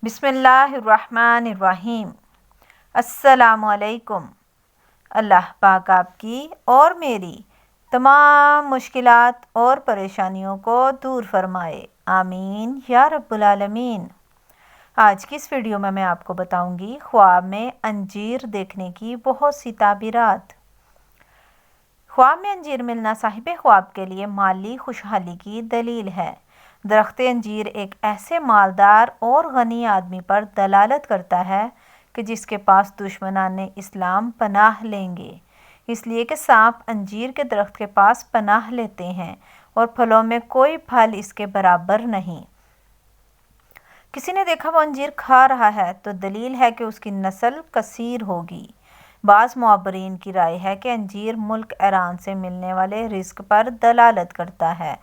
بسم اللہ الرحمن الرحیم۔ السلام علیکم۔ اللہ پاک آپ کی اور میری تمام مشکلات اور پریشانیوں کو دور فرمائے، آمین یا رب العالمین۔ آج کی اس ویڈیو میں آپ کو بتاؤں گی خواب میں انجیر دیکھنے کی بہت سی تعبیرات۔ خواب میں انجیر ملنا صاحب خواب کے لیے مالی خوشحالی کی دلیل ہے۔ درخت انجیر ایک ایسے مالدار اور غنی آدمی پر دلالت کرتا ہے کہ جس کے پاس دشمنان اسلام پناہ لیں گے، اس لیے کہ سانپ انجیر کے درخت کے پاس پناہ لیتے ہیں اور پھلوں میں کوئی پھل اس کے برابر نہیں۔ کسی نے دیکھا وہ انجیر کھا رہا ہے تو دلیل ہے کہ اس کی نسل کثیر ہوگی۔ بعض معبرین کی رائے ہے کہ انجیر ملک ایران سے ملنے والے رزق پر دلالت کرتا ہے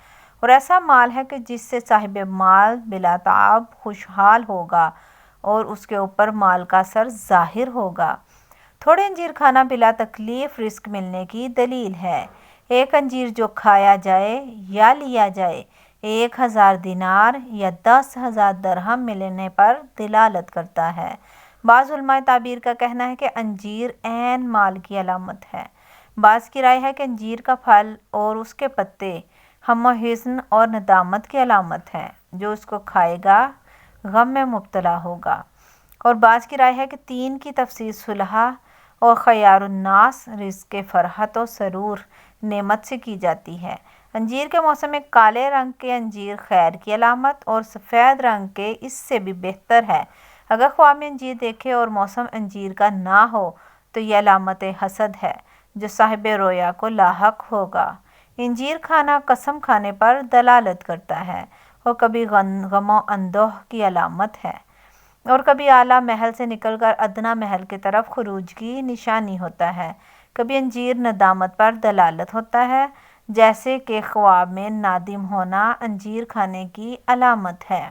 اور ایسا مال ہے کہ جس سے صاحب مال بلا تعب خوشحال ہوگا اور اس کے اوپر مال کا اثر ظاہر ہوگا۔ تھوڑے انجیر کھانا بلا تکلیف رزق ملنے کی دلیل ہے۔ ایک انجیر جو کھایا جائے یا لیا جائے 1000 دینار یا 10,000 درہم ملنے پر دلالت کرتا ہے۔ بعض علماء تعبیر کا کہنا ہے کہ انجیر عین مال کی علامت ہے۔ بعض کی رائے ہے کہ انجیر کا پھل اور اس کے پتے غم و حزن اور ندامت کی علامت ہے، جو اس کو کھائے گا غم میں مبتلا ہوگا۔ اور بعض کی رائے ہے کہ 3 کی تفسیر صلح اور خیار الناس رزق فرحت و سرور نعمت سے کی جاتی ہے۔ انجیر کے موسم میں کالے رنگ کے انجیر خیر کی علامت اور سفید رنگ کے اس سے بھی بہتر ہے۔ اگر خواب میں انجیر دیکھے اور موسم انجیر کا نہ ہو تو یہ علامت حسد ہے جو صاحب رویا کو لاحق ہوگا۔ انجیر کھانا قسم کھانے پر دلالت کرتا ہے اور کبھی غم و اندوہ کی علامت ہے اور کبھی اعلیٰ محل سے نکل کر ادنا محل کی طرف خروج کی نشانی ہوتا ہے۔ کبھی انجیر ندامت پر دلالت ہوتا ہے، جیسے کہ خواب میں نادم ہونا انجیر کھانے کی علامت ہے۔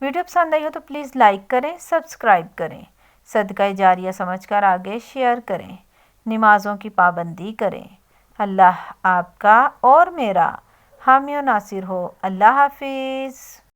ویڈیو پسند آئی ہو تو پلیز لائک کریں، سبسکرائب کریں، صدقہ جاریہ سمجھ کر آگے شیئر کریں، نمازوں کی پابندی کریں۔ اللہ آپ کا اور میرا حامی و ناصر ہو۔ اللہ حافظ۔